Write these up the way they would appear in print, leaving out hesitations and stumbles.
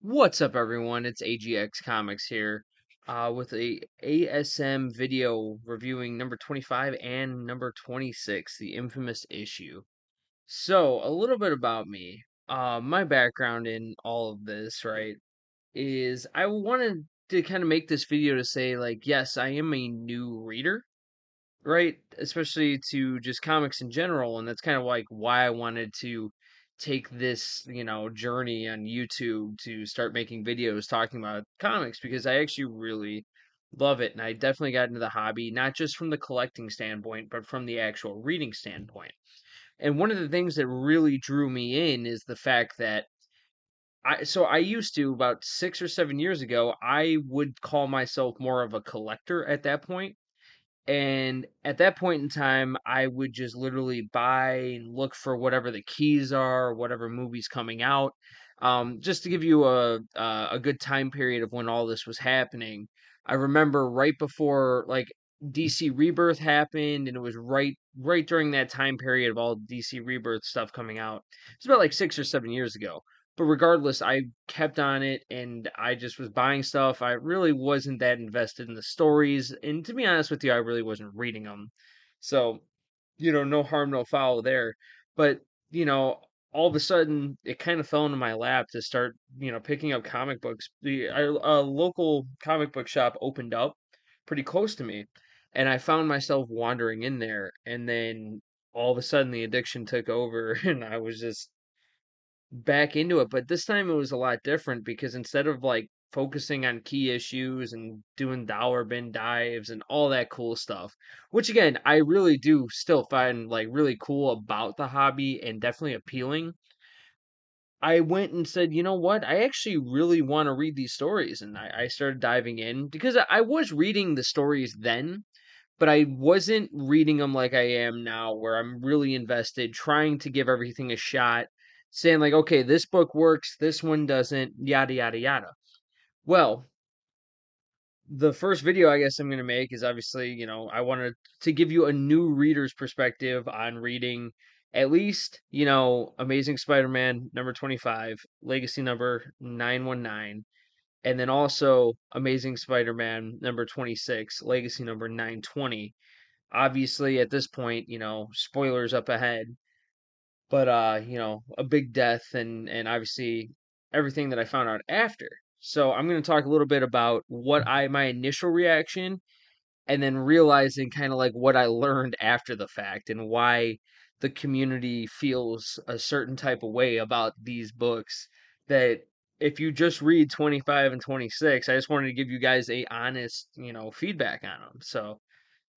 What's up, everyone? It's AGX Comics here, with a ASM video reviewing number 25 and number 26, the infamous issue. So, a little bit about me. My background in all of this, right, is I wanted to kind of make this video to say, like, yes, I am a new reader, right? Especially to just comics in general, and that's kind of like why I wanted to take this, journey on YouTube to start making videos talking about comics because I actually really love it and I definitely got into the hobby not just from the collecting standpoint, but from the actual reading standpoint. And one of the things that really drew me in is the fact that I used to about 6 or 7 years ago, I would call myself more of a collector at that point, and at that point in time, I would just literally buy and look for whatever the keys are, whatever movie's coming out. Just to give you a good time period of when all this was happening, I remember right before like DC Rebirth happened, and it was right during that time period of all DC Rebirth stuff coming out. It's about like 6 or 7 years ago. But regardless, I kept on it and I just was buying stuff. I really wasn't that invested in the stories. And to be honest with you, I really wasn't reading them. So, no harm, no foul there. But, you know, all of a sudden, it kind of fell into my lap to start, picking up comic books. A local comic book shop opened up pretty close to me. And I found myself wandering in there. And then all of a sudden, the addiction took over. And I was just back into it, but this time it was a lot different because instead of like focusing on key issues and doing dollar bin dives and all that cool stuff, which again, I really do still find like really cool about the hobby and definitely appealing. I went and said, you know what? I actually really want to read these stories. And I started diving in because I was reading the stories then, but I wasn't reading them like I am now, where I'm really invested, trying to give everything a shot, saying like, okay, this book works, this one doesn't, yada yada yada. Well, the first video I guess I'm gonna make is obviously, I wanted to give you a new reader's perspective on reading at least, Amazing Spider-Man number 25, Legacy number 919, and then also Amazing Spider-Man number 26, Legacy number 920. Obviously, at this point, spoilers up ahead, but a big death and obviously everything that I found out after. So I'm going to talk a little bit about what I my initial reaction and then realizing kind of like what I learned after the fact and why the community feels a certain type of way about these books that if you just read 25 and 26, I just wanted to give you guys a honest, feedback on them. So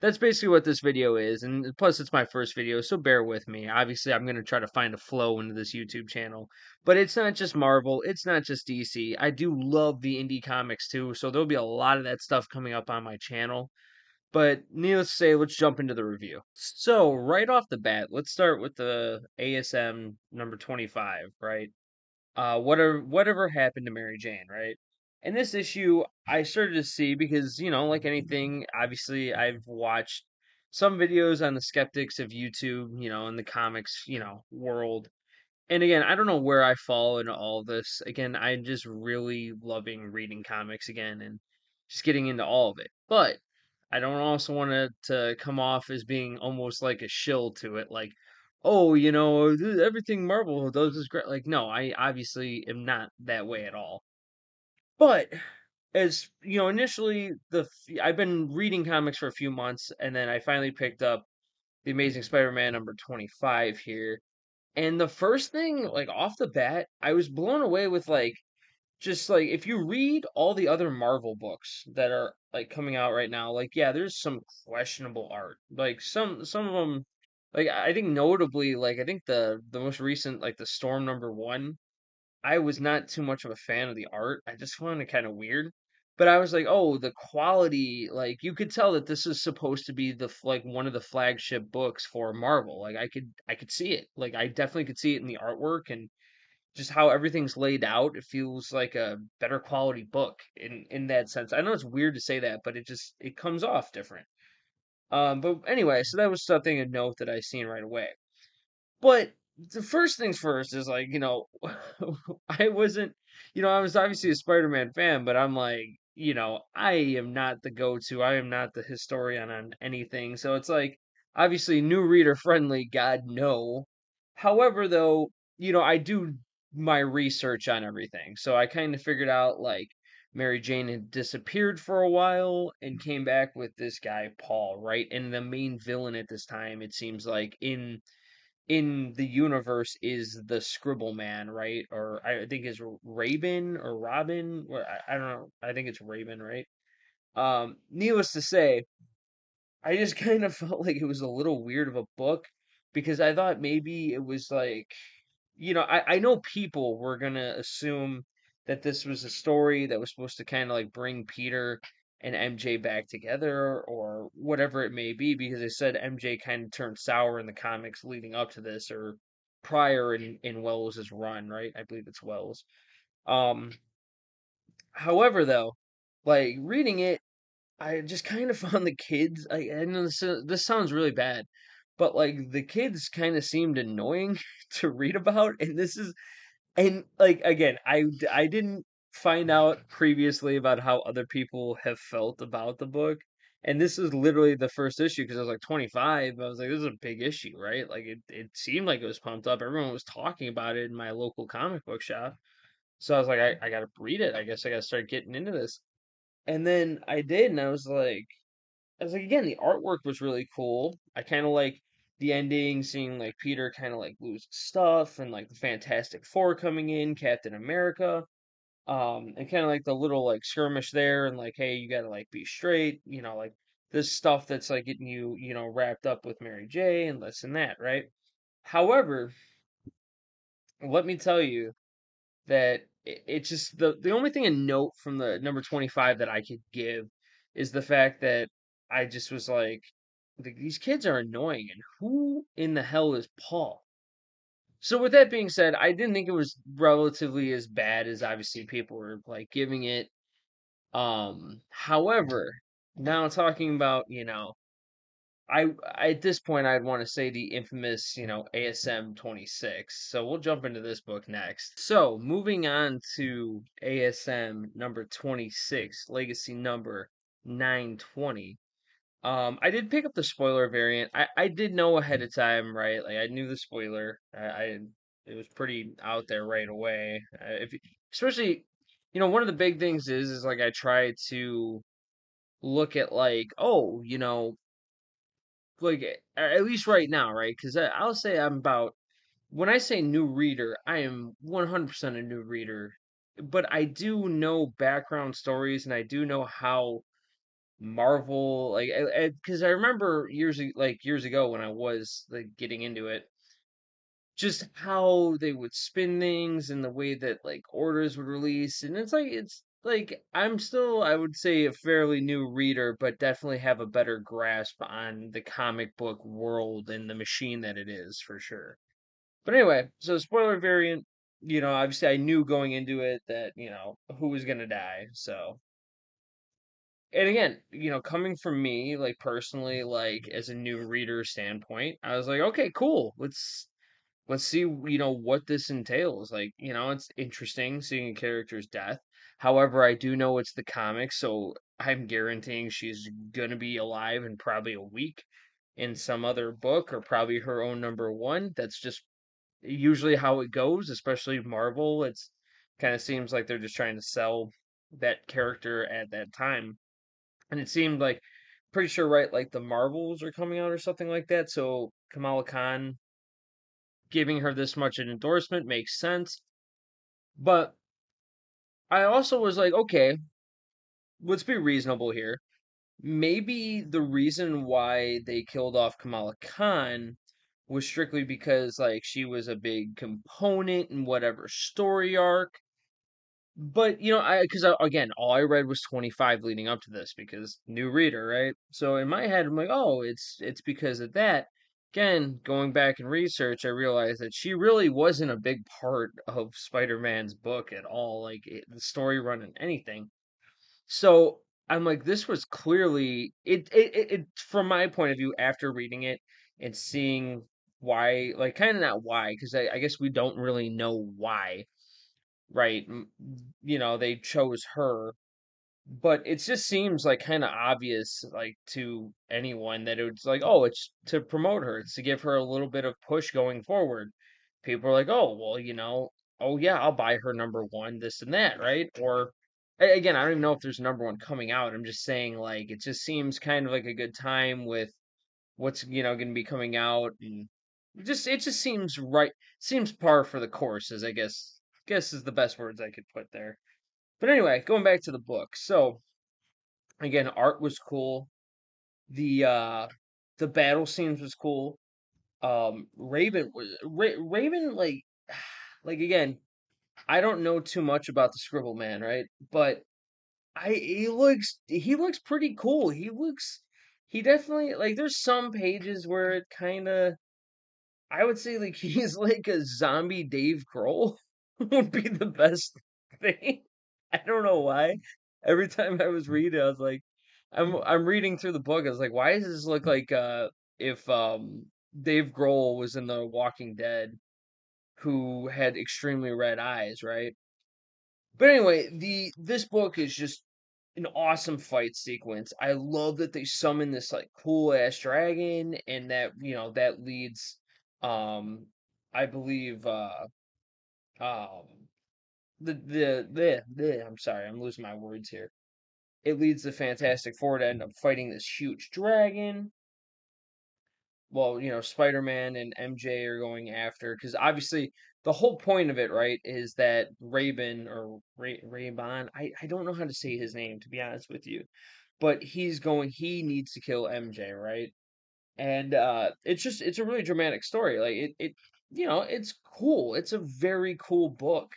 that's basically what this video is, and plus it's my first video, so bear with me. Obviously, I'm gonna try to find a flow into this YouTube channel, but it's not just Marvel, it's not just DC. I do love the indie comics too, so there'll be a lot of that stuff coming up on my channel. But needless to say, let's jump into the review. So right off the bat, let's start with the ASM number 25, right? Whatever happened to Mary Jane, right? And this issue I started to see because, like anything, obviously I've watched some videos on the skeptics of YouTube, in the comics, world. And again, I don't know where I fall in all of this. Again, I'm just really loving reading comics again and just getting into all of it. But I don't also want to come off as being almost like a shill to it, like, oh, everything Marvel does is great. Like, no, I obviously am not that way at all. But as initially I've been reading comics for a few months, and then I finally picked up the Amazing Spider-Man number 25 here. And the first thing, like off the bat, I was blown away with like just like if you read all the other Marvel books that are like coming out right now, like yeah, there's some questionable art. Like some of them, like I think notably, like I think the most recent, like the Storm number one, I was not too much of a fan of the art. I just found it kind of weird. But I was like, oh, the quality, like you could tell that this is supposed to be like one of the flagship books for Marvel. Like I could see it. Like I definitely could see it in the artwork and just how everything's laid out. It feels like a better quality book in that sense. I know it's weird to say that, but it comes off different. But anyway, so that was something to note that I seen right away. But the first things first is like, I wasn't. I was obviously a Spider-Man fan, but I'm like, I am not the go-to. I am not the historian on anything. So it's like, obviously, new reader friendly, God no. However, though, I do my research on everything. So I kind of figured out like Mary Jane had disappeared for a while and came back with this guy, Paul, right? And the main villain at this time, it seems like in the universe is the Scribble Man, right? Or I think it's Raven or Robin. Or I don't know. I think it's Raven, right? Needless to say, I just kind of felt like it was a little weird of a book because I thought maybe it was like, I know people were gonna assume that this was a story that was supposed to kind of like bring Peter and MJ back together or whatever it may be because they said MJ kind of turned sour in the comics leading up to this or prior in Wells's run, right? I believe it's Wells. Um, However, though, like reading it I just kind of found the kids. I know this sounds really bad, but like the kids kind of seemed annoying to read about, and this is and like again, I didn't find out previously about how other people have felt about the book, and this is literally the first issue because I was like 25. I was like, this is a big issue, right? Like it seemed like it was pumped up. Everyone was talking about it in my local comic book shop, so I was like, I gotta read it. I guess I gotta start getting into this. And then I did, and I was like, again, the artwork was really cool. I kind of like the ending, seeing like Peter kind of like lose stuff, and like the Fantastic Four coming in, Captain America, and kind of like the little like skirmish there, and like, hey, you gotta like be straight, like this stuff that's like getting you, wrapped up with Mary J. and this and that, right? However, let me tell you that it's just the only thing a note from the number 25 that I could give is the fact that I just was like, these kids are annoying, and who in the hell is Paul? So with that being said, I didn't think it was relatively as bad as obviously people were like giving it. However, now talking about, at this point I'd want to say the infamous, ASM 26. So we'll jump into this book next. So moving on to ASM number 26, legacy number 920. I did pick up the spoiler variant. I did know ahead of time, right? Like I knew the spoiler. It was pretty out there right away. If especially, one of the big things is like I try to look at like, oh, like at least right now, right? Because I'll say I'm about when I say new reader, I am 100% a new reader, but I do know background stories and I do know how Marvel like because I remember years ago when I was like getting into it, just how they would spin things and the way that like orders would release, and it's like I'm still I would say a fairly new reader, but definitely have a better grasp on the comic book world and the machine that it is for sure. But anyway, so spoiler variant, obviously I knew going into it that, who was gonna die. So and again, coming from me, like personally, like as a new reader standpoint, I was like, okay, cool. Let's see, what this entails. Like, it's interesting seeing a character's death. However, I do know it's the comics, so I'm guaranteeing she's gonna be alive in probably a week in some other book or probably her own number one. That's just usually how it goes, especially Marvel. It's kind of seems like they're just trying to sell that character at that time. And it seemed like pretty sure right like the Marvels are coming out or something like that. So Kamala Khan giving her this much an endorsement makes sense. But I also was like, okay, let's be reasonable here. Maybe the reason why they killed off Kamala Khan was strictly because like she was a big component in whatever story arc. But I because again, all I read was 25 leading up to this because new reader, right? So in my head, I'm like, oh, it's because of that. Again, going back and research, I realized that she really wasn't a big part of Spider-Man's book at all, like the story run and anything. So I'm like, this was clearly it from my point of view after reading it and seeing why, like, kind of not why, because I guess we don't really know why right? They chose her, but it just seems like kind of obvious, like to anyone, that it's like, oh, it's to promote her, it's to give her a little bit of push going forward. People are like, oh, well, oh yeah, I'll buy her number one, this and that, right? Or again, I don't even know if there's a number one coming out. I'm just saying, like, it just seems kind of like a good time with what's going to be coming out, and it just seems right, seems par for the course, as I guess is the best words I could put there. But anyway, going back to the book. So again, art was cool. The battle scenes was cool. Raven, like again, I don't know too much about the Scribble Man, right? But I he looks pretty cool. He definitely, like, there's some pages where it kind of, I would say, like, he's like a zombie Dave Grohl would be the best thing. I don't know why. Every time I was reading, I was like, I'm reading through the book. I was like, why does this look like if Dave Grohl was in The Walking Dead, who had extremely red eyes, right? But anyway, the this book is just an awesome fight sequence. I love that they summon this, like, cool ass dragon, and that leads, um I believe, um I'm sorry, I'm losing my words here. It leads the Fantastic Four to end up fighting this huge dragon. Well, Spider-Man and MJ are going after, because obviously the whole point of it, right, is that Raven, or Raybon, I don't know how to say his name, to be honest with you, but he needs to kill MJ, right? And it's a really dramatic story. Like, it's cool. It's a very cool book.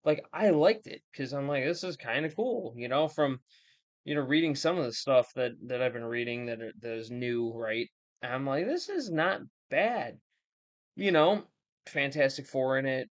Like, I liked it because I'm like, this is kind of cool, from reading some of the stuff that I've been reading that is new, right? And I'm like, this is not bad. You know, Fantastic Four in it,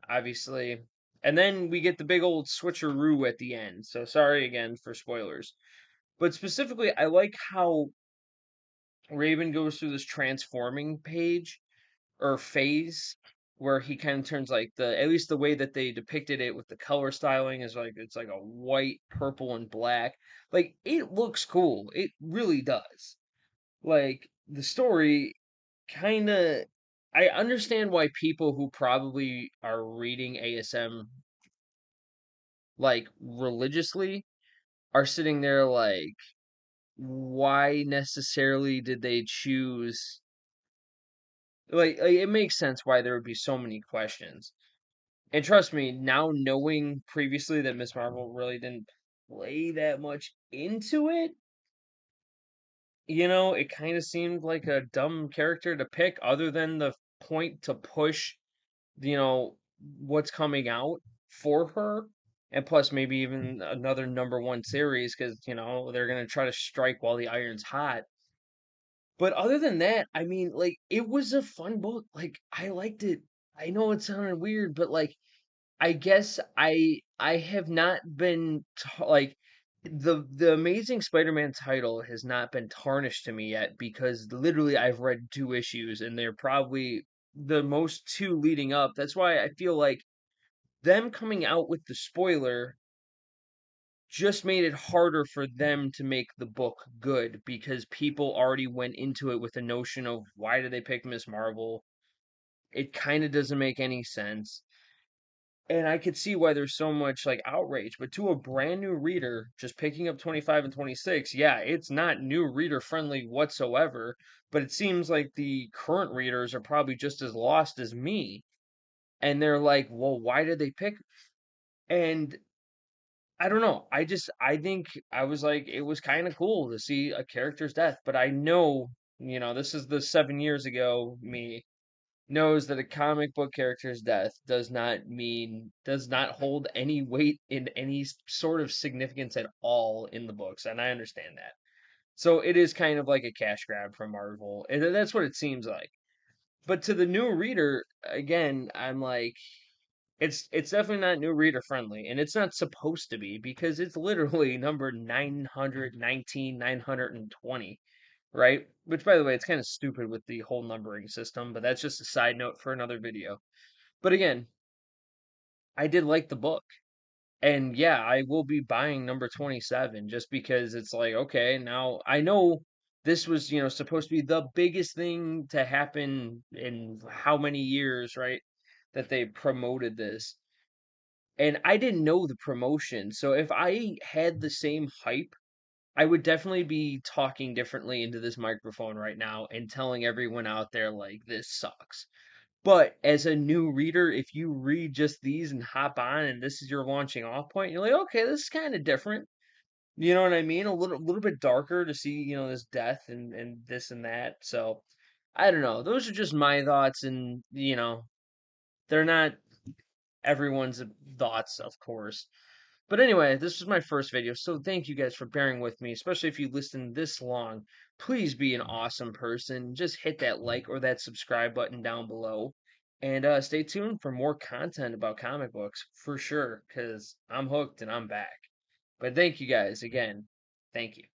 obviously. And then we get the big old switcheroo at the end. So sorry again for spoilers. But specifically, I like how Raven goes through this transforming page, or phase, where he kind of turns, like, at least the way that they depicted it with the color styling is like, it's like a white, purple, and black. Like, it looks cool. It really does. Like, the story kind of, I understand why people who probably are reading ASM, like, religiously, are sitting there like, why necessarily did they choose, like, it makes sense why there would be so many questions. And trust me, now knowing previously that Miss Marvel really didn't play that much into it, it kind of seemed like a dumb character to pick, other than the point to push, you know, what's coming out for her. And plus, maybe even another number one series, because, they're going to try to strike while the iron's hot. But other than that, I mean, like, it was a fun book. Like, I liked it. I know it sounded weird, but, like, I guess I have not been like, the Amazing Spider-Man title has not been tarnished to me yet, because literally I've read two issues, and they're probably the most two leading up. That's why I feel like them coming out with the spoiler just made it harder for them to make the book good, because people already went into it with the notion of, why did they pick Miss Marvel? It kind of doesn't make any sense. And I could see why there's so much, like, outrage. But to a brand new reader just picking up 25 and 26, yeah, it's not new reader friendly whatsoever. But it seems like the current readers are probably just as lost as me. And they're like, well, why did they pick? And I don't know. I think I was like, it was kind of cool to see a character's death. But I know, this is the 7 years ago me, knows that a comic book character's death does not hold any weight in any sort of significance at all in the books, and I understand that. So it is kind of like a cash grab from Marvel, and that's what it seems like. But to the new reader, again, I'm like, it's definitely not new reader friendly, and it's not supposed to be, because it's literally number 919, 920, right? Which, by the way, it's kind of stupid with the whole numbering system, but that's just a side note for another video. But again, I did like the book. And yeah, I will be buying number 27 just because it's like, okay, now I know this was, supposed to be the biggest thing to happen in how many years, right? That they promoted this. And I didn't know the promotion. So if I had the same hype, I would definitely be talking differently into this microphone right now and telling everyone out there, like, this sucks. But as a new reader, if you read just these and hop on and this is your launching off point, you're like, okay, this is kind of different. You know what I mean? A little bit darker to see, this death and this and that. So I don't know. Those are just my thoughts, and they're not everyone's thoughts, of course. But anyway, this was my first video, so thank you guys for bearing with me, especially if you listened this long. Please be an awesome person. Just hit that like or that subscribe button down below. And stay tuned for more content about comic books for sure, because I'm hooked and I'm back. But thank you guys again. Thank you.